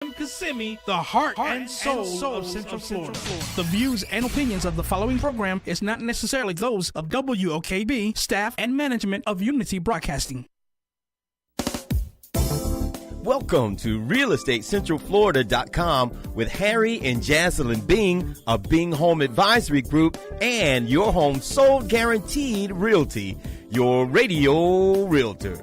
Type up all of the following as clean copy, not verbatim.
Kissimmee, the heart and soul of Central Florida. The views and opinions of the following program is not necessarily those of WOKB, staff, and management of Unity Broadcasting. Welcome to RealEstateCentralFlorida.com with Harry and Jaslyn Bing of Bing Home Advisory Group and Your Home Sold Guaranteed Realty, your radio realtor.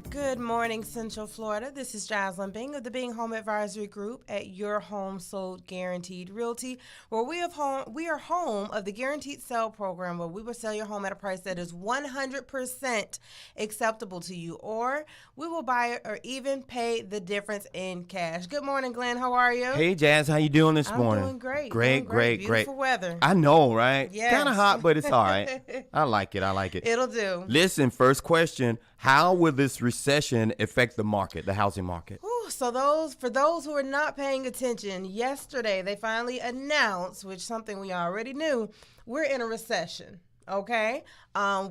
Good morning, Central Florida. This is Jaslyn Bing of the Bing Home Advisory Group at Your Home Sold Guaranteed Realty, where we are home of the Guaranteed Sale Program, where we will sell your home at a price that is 100% acceptable to you, or we will buy it or even pay the difference in cash. Good morning, Glenn. How are you? Hey, Jazz. How you doing this morning? I'm doing great. Great. Beautiful weather. I know, right? Yes. Kind of hot, but it's all right. I like it. It'll do. Listen, first question. How will this recession affect the market, the housing market? So for those who are not paying attention, yesterday they finally announced, which is something we already knew, we're in a recession. Okay,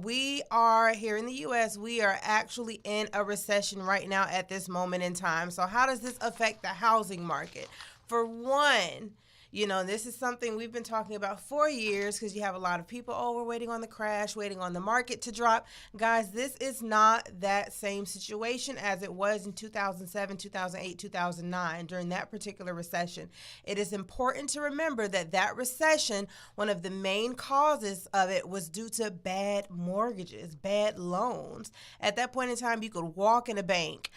we are here in the U.S. We are actually in a recession right now at this moment in time. So how does this affect the housing market? For one, this is something we've been talking about for years because you have a lot of people, we're waiting on the crash, waiting on the market to drop. Guys, this is not that same situation as it was in 2007, 2008, 2009 during that particular recession. It is important to remember that recession, one of the main causes of it was due to bad mortgages, bad loans. At that point in time, you could walk in a bank.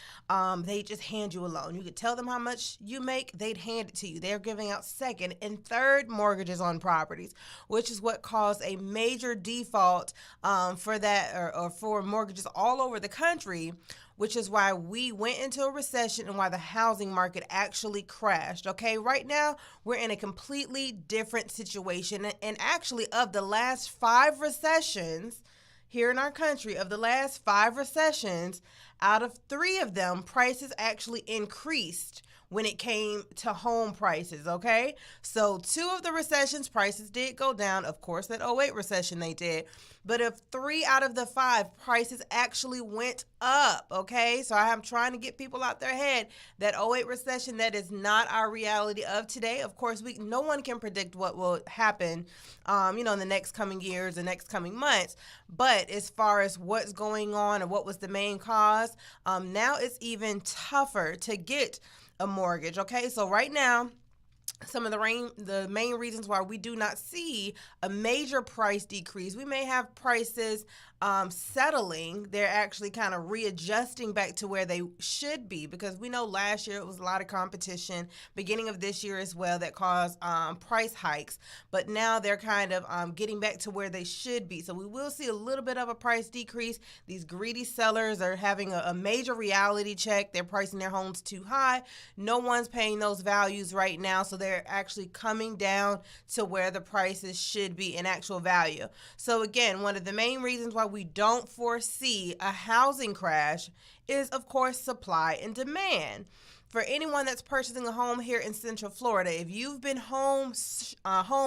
They just hand you a loan. You could tell them how much you make. They'd hand it to you. They're giving out second and third mortgages on properties, which is what caused a major default for that or for mortgages all over the country, which is why we went into a recession and why the housing market actually crashed. Okay, right now we're in a completely different situation, and actually of the last 5 recessions here in our country, of the last 5 recessions, out of 3 of them, prices actually increased when it came to home prices, okay? So 2 of the recessions, prices did go down. Of course, that '08 recession they did. But of 3 out of the 5, prices actually went up, okay? So I'm trying to get people out their head that '08 recession, that is not our reality of today. Of course, no one can predict what will happen, in the next coming years, the next coming months. But as far as what's going on and what was the main cause, now it's even tougher to get a mortgage. Okay, so right now, some of the main reasons why we do not see a major price decrease, we may have prices settling. They're actually kind of readjusting back to where they should be, because we know last year it was a lot of competition, beginning of this year as well, that caused price hikes. But now they're kind of getting back to where they should be. So we will see a little bit of a price decrease. These greedy sellers are having a major reality check. They're pricing their homes too high. No one's paying those values right now. So they're actually coming down to where the prices should be in actual value. So again, one of the main reasons why we don't foresee a housing crash is, of course, supply and demand. For anyone that's purchasing a home here in Central Florida, if you've been home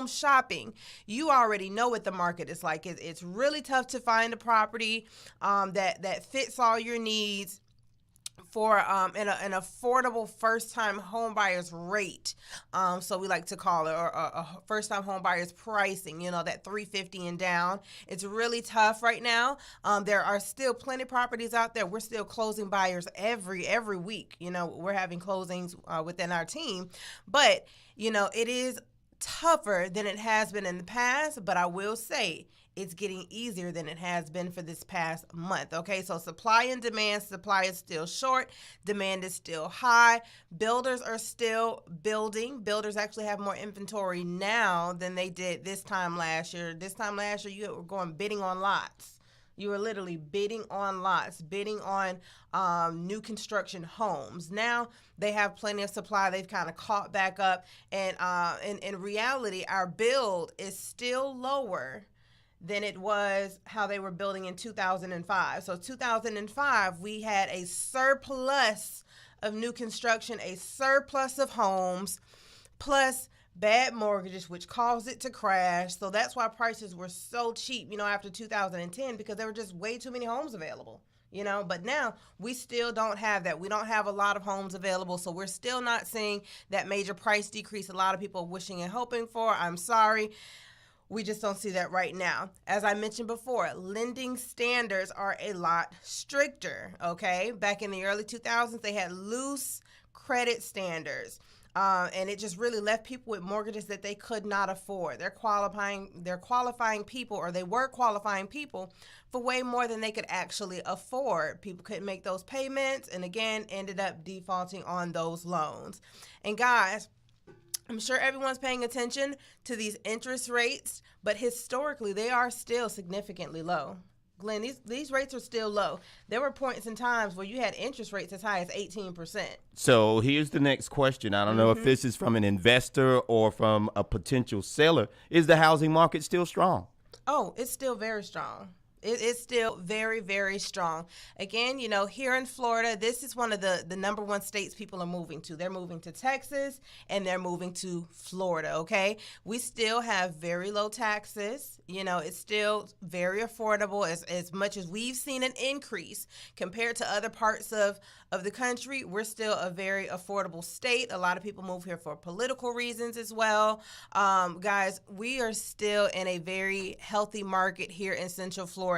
shopping, you already know what the market is like. It's really tough to find a property that fits all your needs for an affordable first-time home buyer's rate. So we like to call it, or a first-time home buyer's pricing, that $350 and down. It's really tough right now. There are still plenty of properties out there. We're still closing buyers every week. We're having closings within our team. But, it is tougher than it has been in the past, but I will say it's getting easier than it has been for this past month. Okay, so supply and demand. Supply is still short. Demand is still high. Builders are still building. Builders actually have more inventory now than they did this time last year. This time last year, you were going bidding on lots. You were literally bidding on lots, bidding on new construction homes. Now they have plenty of supply. They've kind of caught back up. And in reality, our build is still lower than it was how they were building in 2005. So 2005, we had a surplus of new construction, a surplus of homes, plus bad mortgages, which caused it to crash. So that's why prices were so cheap, after 2010, because there were just way too many homes available. But now we still don't have that. We don't have a lot of homes available, so we're still not seeing that major price decrease a lot of people are wishing and hoping for. I'm sorry. We just don't see that right now. As I mentioned before, lending standards are a lot stricter, okay? Back in the early 2000s, they had loose credit standards. And it just really left people with mortgages that they could not afford. They're qualifying people, or they were qualifying people for way more than they could actually afford. People couldn't make those payments, and again, ended up defaulting on those loans. And guys, I'm sure everyone's paying attention to these interest rates, but historically, they are still significantly low. Glenn, these rates are still low. There were points in times where you had interest rates as high as 18%. So here's the next question. I don't know if this is from an investor or from a potential seller. Is the housing market still strong? Oh, it's still very strong. It's still very, very strong. Again, here in Florida, this is one of the number one states people are moving to. They're moving to Texas, and they're moving to Florida, okay? We still have very low taxes. It's still very affordable. As much as we've seen an increase compared to other parts of the country, we're still a very affordable state. A lot of people move here for political reasons as well. Guys, we are still in a very healthy market here in Central Florida.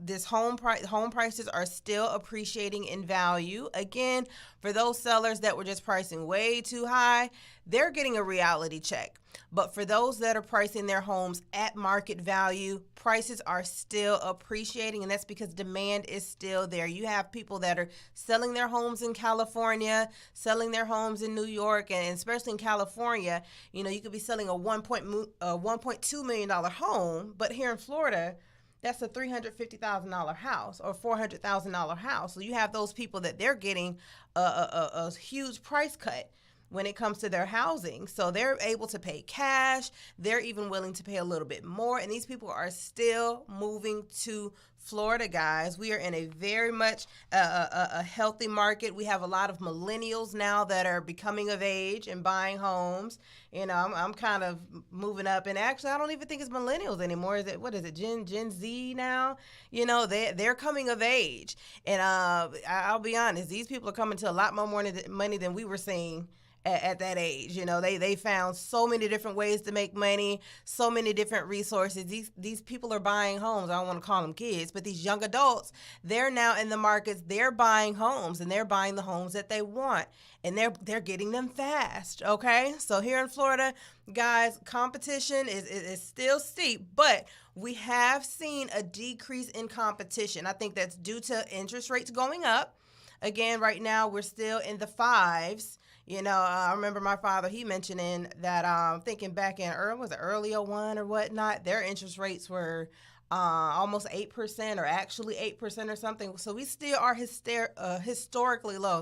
This home prices are still appreciating in value. Again, for those sellers that were just pricing way too high, they're getting a reality check. But for those that are pricing their homes at market value, prices are still appreciating, and that's because demand is still there. You have people that are selling their homes in California, selling their homes in New York, and especially in California, you could be selling a $1.2 million home, but here in Florida, that's a $350,000 house or $400,000 house. So you have those people that they're getting a huge price cut when it comes to their housing. So they're able to pay cash. They're even willing to pay a little bit more. And these people are still moving to Florida, guys. We are in a very much a healthy market. We have a lot of millennials now that are becoming of age and buying homes. I'm kind of moving up, and actually, I don't even think it's millennials anymore. What is it, Gen Z now? They're coming of age, and I'll be honest, these people are coming to a lot more money than we were seeing at that age. They found so many different ways to make money, so many different resources. These people are buying homes. I don't want to call them kids, but these young adults, they're now in the markets. They're buying homes, and they're buying the homes that they want, and they're getting them fast. Okay, so here in Florida, guys, competition is still steep, but we have seen a decrease in competition. I think that's due to interest rates going up. Again, right now we're still in the fives. I remember my father, he mentioning that thinking back in early 01 or whatnot, their interest rates were almost 8% or actually 8% or something. So we still are historically low,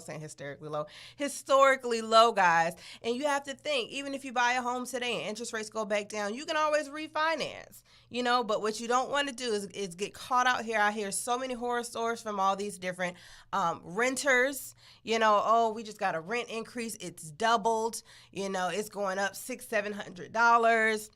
guys. And you have to think, even if you buy a home today and interest rates go back down, you can always refinance, but what you don't want to do is get caught out here. I hear so many horror stories from all these different renters, we just got a rent increase. It's doubled, it's going up $600-$700.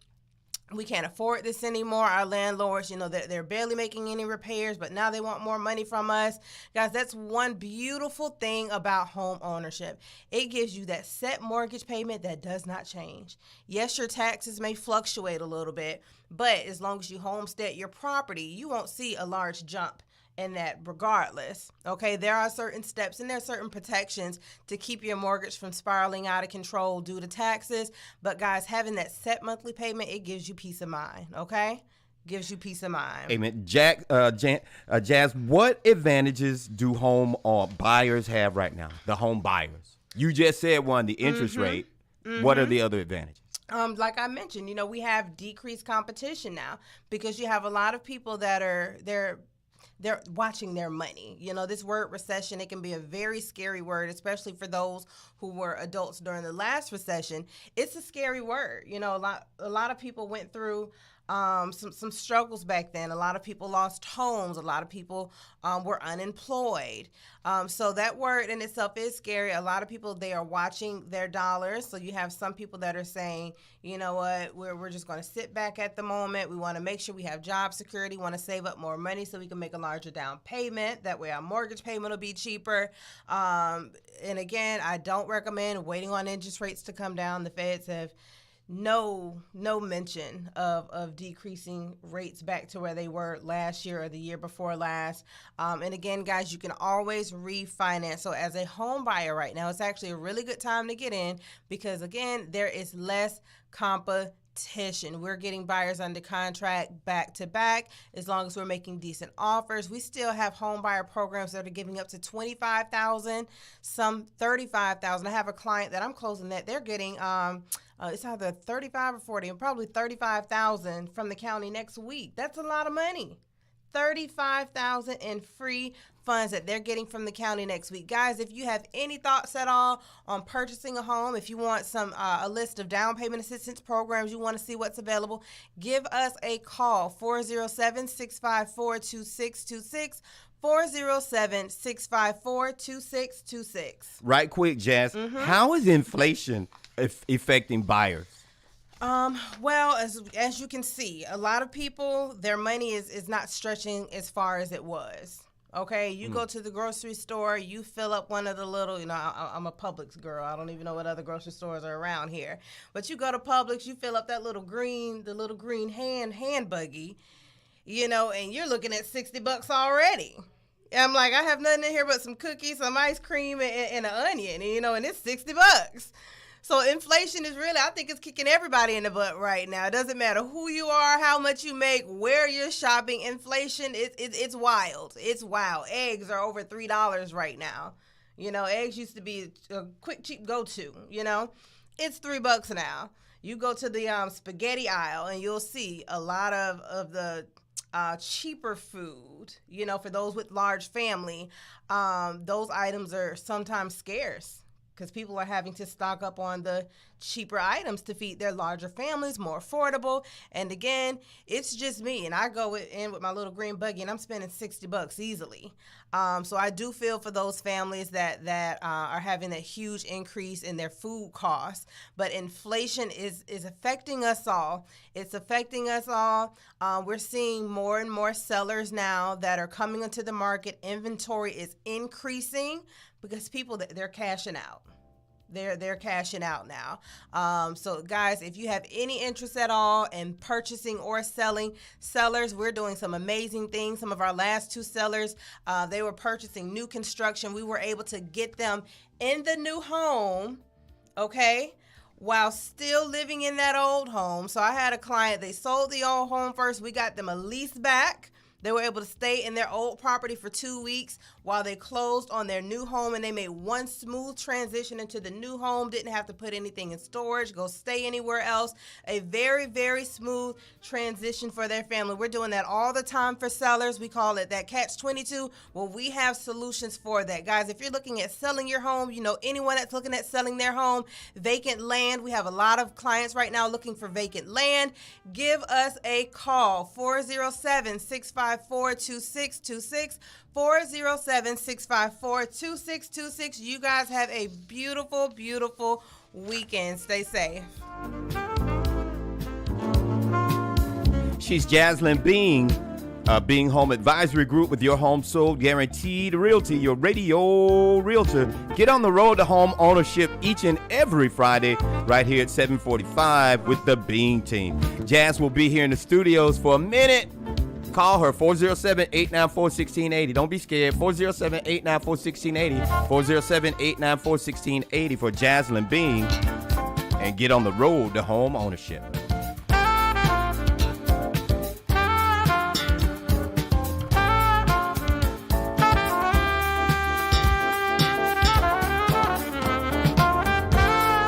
We can't afford this anymore. Our landlords, they're barely making any repairs, but now they want more money from us. Guys, that's one beautiful thing about home ownership. It gives you that set mortgage payment that does not change. Yes, your taxes may fluctuate a little bit, but as long as you homestead your property, you won't see a large jump in that regardless. Okay, there are certain steps and there are certain protections to keep your mortgage from spiraling out of control due to taxes. But guys, having that set monthly payment, it gives you peace of mind. Okay, gives you peace of mind. Amen. Jazz, what advantages do home buyers have right now? The home buyers. You just said one, the interest rate. What are the other advantages? Like I mentioned, we have decreased competition now because you have a lot of people that they're watching their money. This word recession, it can be a very scary word, especially for those who were adults during the last recession. It's a scary word. A lot of people went through some struggles back then. A lot of people lost homes. A lot of people were unemployed. So that word in itself is scary. A lot of people, they are watching their dollars. So you have some people that are saying, you know what, we're just going to sit back at the moment. We want to make sure we have job security, want to save up more money so we can make a larger down payment. That way our mortgage payment will be cheaper. And again, I don't recommend waiting on interest rates to come down. The Feds have no mention of decreasing rates back to where they were last year or the year before last. And again, guys, you can always refinance. So as a home buyer right now, it's actually a really good time to get in because, again, there is less competition. We're getting buyers under contract back to back as long as we're making decent offers. We still have home buyer programs that are giving up to $25,000, some $35,000. I have a client that I'm closing that they're getting it's either 35 or 40, and probably 35,000 from the county next week. That's a lot of money. 35,000 in free funds that they're getting from the county next week. Guys, if you have any thoughts at all on purchasing a home, if you want a list of down payment assistance programs, you want to see what's available, give us a call, 407-654-2626. 407-654-2626. Right quick, Jazz. How is inflation affecting buyers? Well, as you can see, a lot of people, their money is not stretching as far as it was. Okay, you go to the grocery store, you fill up one of the little, I'm a Publix girl. I don't even know what other grocery stores are around here. But you go to Publix, you fill up that little green hand buggy, and you're looking at $60 already. And I'm like, I have nothing in here but some cookies, some ice cream, and an onion, and it's $60. So inflation is really, I think it's kicking everybody in the butt right now. It doesn't matter who you are, how much you make, where you're shopping. Inflation, it's wild. It's wild. Eggs are over $3 right now. Eggs used to be a quick, cheap go-to, It's $3 now. You go to the spaghetti aisle and you'll see a lot of the cheaper food, for those with large family. Those items are sometimes scarce, because people are having to stock up on the cheaper items to feed their larger families, more affordable. And again, it's just me, and I go in with my little green buggy, and I'm spending $60 easily. So I do feel for those families that are having a huge increase in their food costs. But inflation is affecting us all. It's affecting us all. We're seeing more and more sellers now that are coming into the market. Inventory is increasing because people, they're cashing out. They're cashing out now. So guys, if you have any interest at all in purchasing or selling, sellers, we're doing some amazing things. Some of our last two sellers, they were purchasing new construction. We were able to get them in the new home, okay, while still living in that old home. So I had a client, they sold the old home first. We got them a lease back. They were able to stay in their old property for 2 weeks while they closed on their new home, and they made one smooth transition into the new home, didn't have to put anything in storage, go stay anywhere else. A very, very smooth transition for their family. We're doing that all the time for sellers. We call it that catch-22. Well, we have solutions for that. Guys, if you're looking at selling your home, anyone that's looking at selling their home, vacant land, we have a lot of clients right now looking for vacant land. Give us a call, 407-654-2626, 407-654-2626. You guys have a beautiful, beautiful weekend. Stay safe. She's Jaslyn Being, Being Home Advisory Group with your home sold guaranteed realty, your radio realtor. Get on the road to home ownership each and every Friday right here at 7:45 with the Being team. Jazz will be here in the studios for a minute. Call her, 407-894-1680. Don't be scared, 407-894-1680, 407-894-1680 for Jaslyn Being, and get on the road to home ownership.